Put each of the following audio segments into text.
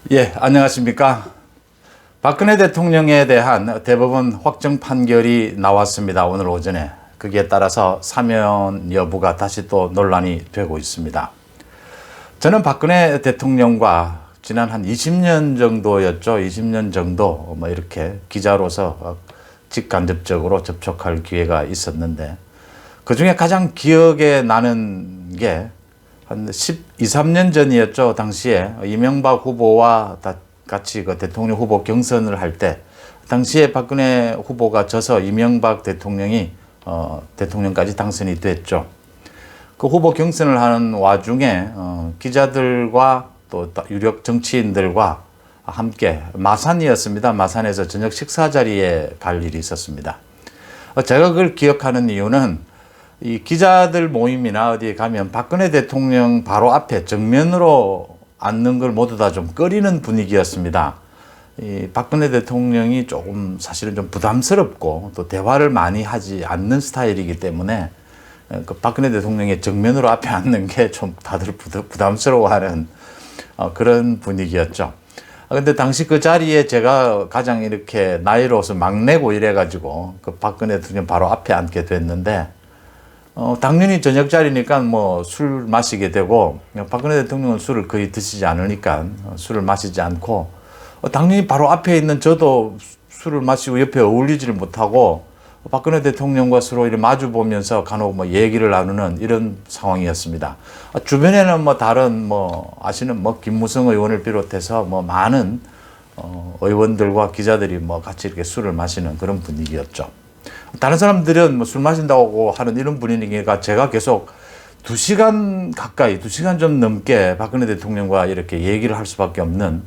예, 안녕하십니까. 박근혜 대통령에 대한 대법원 확정 판결이 나왔습니다. 오늘 오전에. 거기에 따라서 사면 여부가 다시 또 논란이 되고 있습니다. 저는 박근혜 대통령과 지난 한 20년 정도였죠. 20년 정도 이렇게 기자로서 직간접적으로 접촉할 기회가 있었는데, 그 중에 가장 기억에 나는 게 한 12, 13년 전이었죠. 당시에 이명박 후보와 같이 그 대통령 후보 경선을 할 때, 당시에 박근혜 후보가 져서 이명박 대통령이 대통령까지 당선이 됐죠. 그 후보 경선을 하는 와중에 기자들과 또 유력 정치인들과 함께 마산이었습니다. 마산에서 저녁 식사 자리에 갈 일이 있었습니다. 제가 그걸 기억하는 이유는 이 기자들 모임이나 어디에 가면 박근혜 대통령 바로 앞에 정면으로 앉는 걸 모두 다 좀 꺼리는 분위기였습니다. 이 박근혜 대통령이 조금 사실은 좀 부담스럽고 또 대화를 많이 하지 않는 스타일이기 때문에 그 박근혜 대통령의 정면으로 앞에 앉는 게 좀 다들 부담스러워하는 그런 분위기였죠. 근데 당시 그 자리에 제가 가장 이렇게 나이로서 막내고 이래가지고 그 박근혜 대통령 바로 앞에 앉게 됐는데, 당연히 저녁 자리니까 뭐 술 마시게 되고, 박근혜 대통령은 술을 거의 드시지 않으니까 술을 마시지 않고, 당연히 바로 앞에 있는 저도 술을 마시고 옆에 어울리지를 못하고 박근혜 대통령과 서로 이렇게 마주 보면서 간혹 뭐 얘기를 나누는 이런 상황이었습니다. 주변에는 뭐 다른 아시는 김무성 의원을 비롯해서 많은 의원들과 기자들이 같이 이렇게 술을 마시는 그런 분위기였죠. 다른 사람들은 술 마신다고 하는 이런 분위기가, 제가 계속 2시간 가까이, 2시간 좀 넘게 박근혜 대통령과 이렇게 얘기를 할 수밖에 없는,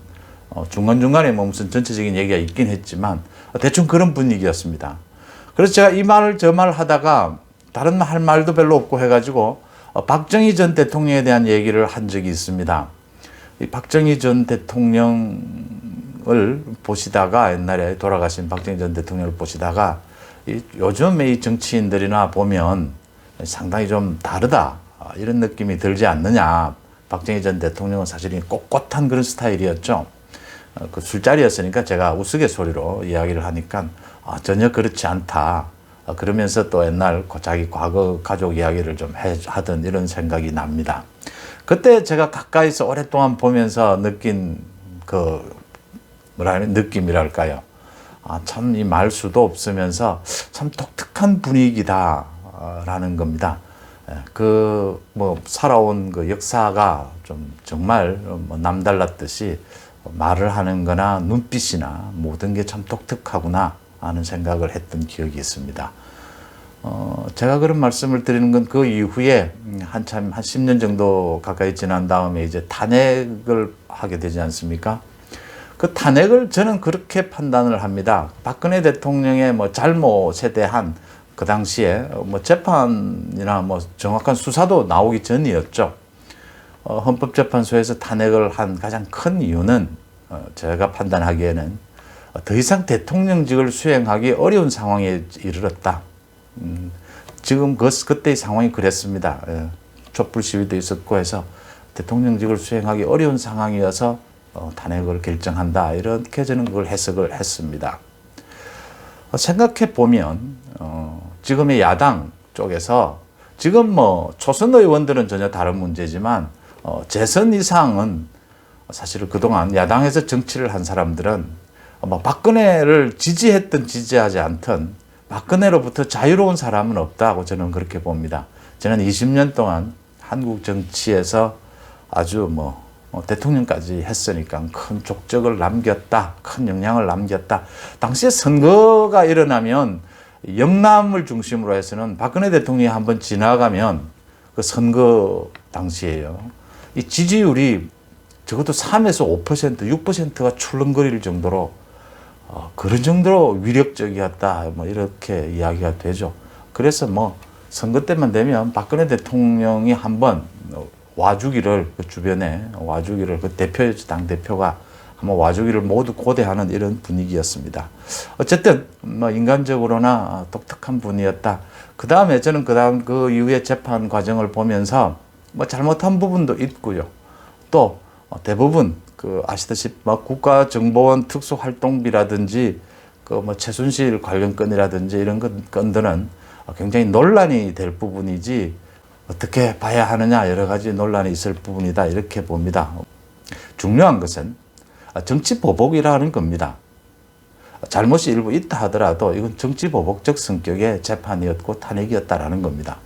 중간중간에 무슨 전체적인 얘기가 있긴 했지만 대충 그런 분위기였습니다. 그래서 제가 이 말 저 말 하다가 다른 할 말도 별로 없고 해가지고 박정희 전 대통령에 대한 얘기를 한 적이 있습니다. 이 박정희 전 대통령을 보시다가, 옛날에 돌아가신 박정희 전 대통령을 보시다가 요즘의 이 정치인들이나 보면 상당히 좀 다르다, 이런 느낌이 들지 않느냐. 박정희 전 대통령은 사실 꼿꼿한 그런 스타일이었죠. 그 술자리였으니까 제가 우스갯소리로 이야기를 하니까 전혀 그렇지 않다, 그러면서 또 옛날 자기 과거 가족 이야기를 좀 하던 이런 생각이 납니다. 그때 제가 가까이서 오랫동안 보면서 느낀 느낌이랄까요. 참 이 말수도 없으면서 참 독특한 분위기다라는 겁니다. 살아온 그 역사가 좀 정말 남달랐듯이 말을 하는 거나 눈빛이나 모든 게 참 독특하구나 하는 생각을 했던 기억이 있습니다. 제가 그런 말씀을 드리는 건 그 이후에 한 10년 정도 가까이 지난 다음에 이제 탄핵을 하게 되지 않습니까? 그 탄핵을 저는 그렇게 판단을 합니다. 박근혜 대통령의 잘못에 대한 그 당시에 재판이나 정확한 수사도 나오기 전이었죠. 헌법재판소에서 탄핵을 한 가장 큰 이유는, 제가 판단하기에는 더 이상 대통령직을 수행하기 어려운 상황에 이르렀다. 지금 그때의 상황이 그랬습니다. 촛불 시위도 있었고 해서 대통령직을 수행하기 어려운 상황이어서 탄핵을 결정한다, 이렇게 저는 그걸 해석을 했습니다. 생각해 보면 지금의 야당 쪽에서, 지금 초선 의원들은 전혀 다른 문제지만 재선 이상은 사실 그동안 야당에서 정치를 한 사람들은 박근혜를 지지했든 지지하지 않든 박근혜로부터 자유로운 사람은 없다고 저는 그렇게 봅니다. 저는 20년 동안 한국 정치에서 아주 대통령까지 했으니까 큰 족적을 남겼다, 큰 영향을 남겼다. 당시에 선거가 일어나면 영남을 중심으로 해서는 박근혜 대통령이 한번 지나가면 그 선거 당시에요, 이 지지율이 적어도 3에서 5%, 6%가 출렁거릴 정도로 그런 정도로 위력적이었다, 이렇게 이야기가 되죠. 그래서 선거 때만 되면 박근혜 대통령이 한번 와주기를, 그 주변에 와주기를, 그 당 대표가 한번 와주기를 모두 고대하는 이런 분위기였습니다. 어쨌든 인간적으로나 독특한 분이었다. 그 다음에 저는 그 이후에 재판 과정을 보면서 잘못한 부분도 있고요. 또 대부분 아시다시피 국가정보원 특수활동비라든지 최순실 관련 건이라든지 이런 건들은 굉장히 논란이 될 부분이지 어떻게 봐야 하느냐 여러 가지 논란이 있을 부분이다 이렇게 봅니다. 중요한 것은 정치 보복이라는 겁니다. 잘못이 일부 있다 하더라도 이건 정치 보복적 성격의 재판이었고 탄핵이었다라는 겁니다.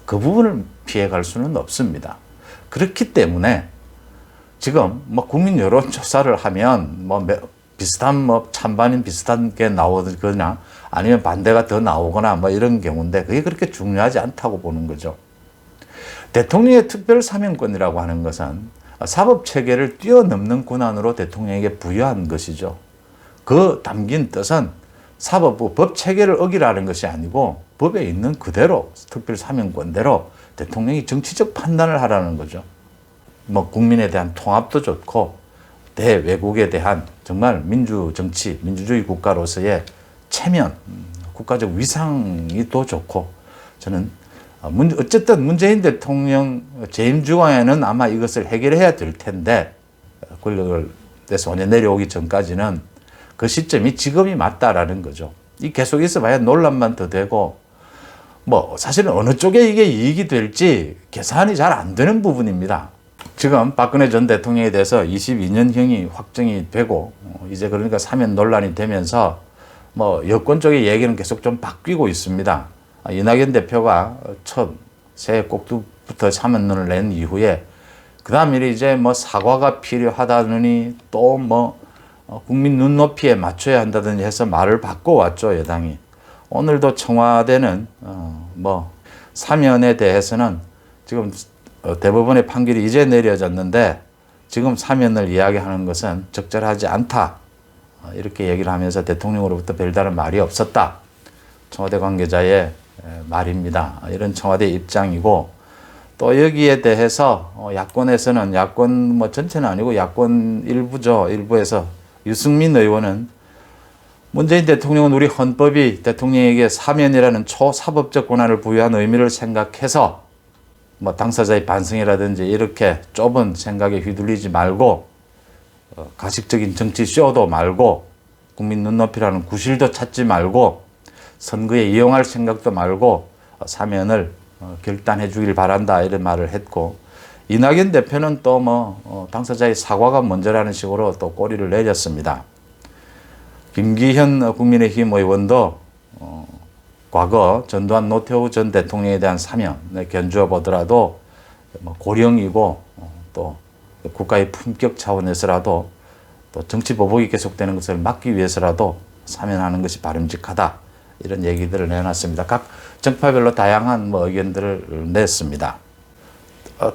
그 부분을 피해갈 수는 없습니다. 그렇기 때문에 지금 국민 여론조사를 하면 비슷한 찬반인 비슷한 게 나오거나 아니면 반대가 더 나오거나 이런 경우인데 그게 그렇게 중요하지 않다고 보는 거죠. 대통령의 특별사면권이라고 하는 것은 사법체계를 뛰어넘는 권한으로 대통령에게 부여한 것이죠. 그 담긴 뜻은 사법부 법체계를 어기라는 것이 아니고 법에 있는 그대로 특별사면권대로 대통령이 정치적 판단을 하라는 거죠. 국민에 대한 통합도 좋고 대외국에 대한 정말 민주정치, 민주주의 국가로서의 체면, 국가적 위상이 더 좋고 저는 어쨌든 문재인 대통령 재임 중에는 아마 이것을 해결해야 될 텐데 권력을 손에 내려오기 전까지는 그 시점이 지금이 맞다라는 거죠. 이 계속 있어봐야 논란만 더 되고 사실은 어느 쪽에 이게 이익이 될지 계산이 잘 안 되는 부분입니다. 지금 박근혜 전 대통령에 대해서 22년형이 확정이 되고 이제 그러니까 사면 논란이 되면서 여권 쪽의 얘기는 계속 좀 바뀌고 있습니다. 이낙연 대표가 처음 새해 꼭두부터 사면론을 낸 이후에 그 다음에 이제 사과가 필요하다느니 또 국민 눈높이에 맞춰야 한다든지 해서 말을 바꿔왔죠, 여당이. 오늘도 청와대는 사면에 대해서는 지금 대법원의 판결이 이제 내려졌는데 지금 사면을 이야기하는 것은 적절하지 않다. 이렇게 얘기를 하면서 대통령으로부터 별다른 말이 없었다. 청와대 관계자의 말입니다. 이런 청와대 입장이고 또 여기에 대해서 야권에서는 야권 전체는 아니고 야권 일부죠. 일부에서 유승민 의원은 문재인 대통령은 우리 헌법이 대통령에게 사면이라는 초사법적 권한을 부여한 의미를 생각해서 당사자의 반성이라든지 이렇게 좁은 생각에 휘둘리지 말고 가식적인 정치 쇼도 말고 국민 눈높이라는 구실도 찾지 말고 선거에 이용할 생각도 말고 사면을 결단해 주길 바란다 이런 말을 했고 이낙연 대표는 또 당사자의 사과가 먼저라는 식으로 또 꼬리를 내렸습니다. 김기현 국민의힘 의원도 과거 전두환 노태우 전 대통령에 대한 사면에 견주어 보더라도 고령이고 또 국가의 품격 차원에서라도 또 정치 보복이 계속되는 것을 막기 위해서라도 사면하는 것이 바람직하다 이런 얘기들을 내놨습니다. 각 정파별로 다양한 의견들을 냈습니다.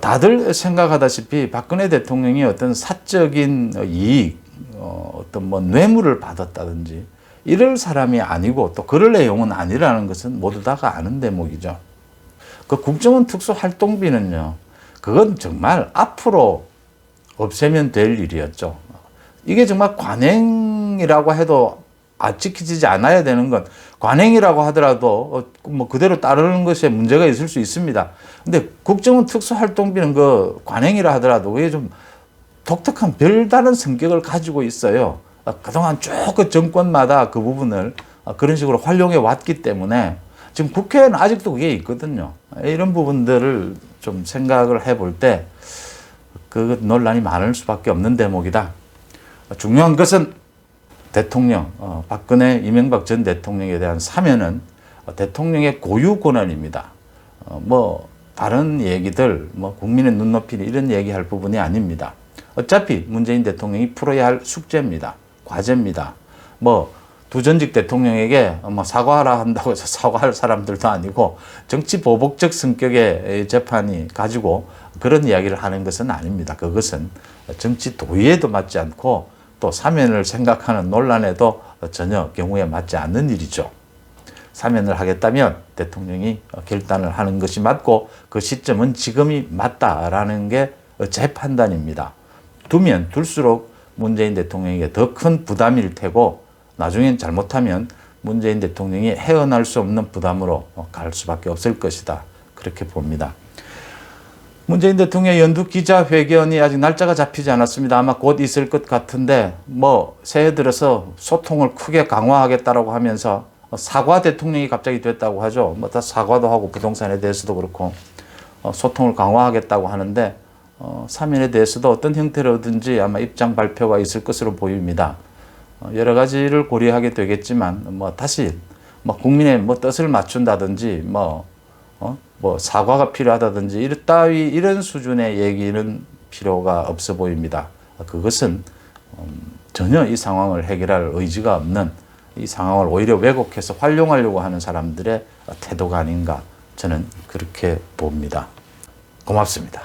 다들 생각하다시피 박근혜 대통령이 어떤 사적인 이익, 어떤 뇌물을 받았다든지 이럴 사람이 아니고 또 그럴 내용은 아니라는 것은 모두 다가 아는 대목이죠. 그 국정원 특수활동비는요, 그건 정말 앞으로 없애면 될 일이었죠. 이게 정말 관행이라고 해도 지켜지지 않아야 되는 건 관행이라고 하더라도 그대로 따르는 것에 문제가 있을 수 있습니다. 근데 국정원 특수활동비는 그 관행이라 하더라도 그게 좀 독특한 별다른 성격을 가지고 있어요. 그동안 쭉 그 정권마다 그 부분을 그런 식으로 활용해 왔기 때문에 지금 국회에는 아직도 그게 있거든요. 이런 부분들을 좀 생각을 해볼 때 그 논란이 많을 수밖에 없는 대목이다. 중요한 것은 대통령, 박근혜, 이명박 전 대통령에 대한 사면은 대통령의 고유 권한입니다. 다른 얘기들, 국민의 눈높이 이런 얘기할 부분이 아닙니다. 어차피 문재인 대통령이 풀어야 할 숙제입니다. 과제입니다. 두 전직 대통령에게 사과하라 한다고 해서 사과할 사람들도 아니고 정치 보복적 성격의 재판이 가지고 그런 이야기를 하는 것은 아닙니다. 그것은 정치 도의에도 맞지 않고 또 사면을 생각하는 논란에도 전혀 경우에 맞지 않는 일이죠. 사면을 하겠다면 대통령이 결단을 하는 것이 맞고 그 시점은 지금이 맞다라는 게 제 판단입니다. 두면 둘수록 문재인 대통령에게 더 큰 부담일 테고 나중엔 잘못하면 문재인 대통령이 헤어날 수 없는 부담으로 갈 수밖에 없을 것이다. 그렇게 봅니다. 문재인 대통령의 연두 기자회견이 아직 날짜가 잡히지 않았습니다. 아마 곧 있을 것 같은데 뭐 새해 들어서 소통을 크게 강화하겠다라고 하면서 사과 대통령이 갑자기 됐다고 하죠. 뭐 다 사과도 하고 부동산에 대해서도 그렇고 소통을 강화하겠다고 하는데 사면에 대해서도 어떤 형태로든지 아마 입장 발표가 있을 것으로 보입니다. 여러 가지를 고려하게 되겠지만 뭐 다시 뭐 국민의 뭐 뜻을 맞춘다든지 뭐 사과가 필요하다든지 이런 수준의 얘기는 필요가 없어 보입니다. 그것은 전혀 이 상황을 해결할 의지가 없는, 이 상황을 오히려 왜곡해서 활용하려고 하는 사람들의 태도가 아닌가, 저는 그렇게 봅니다. 고맙습니다.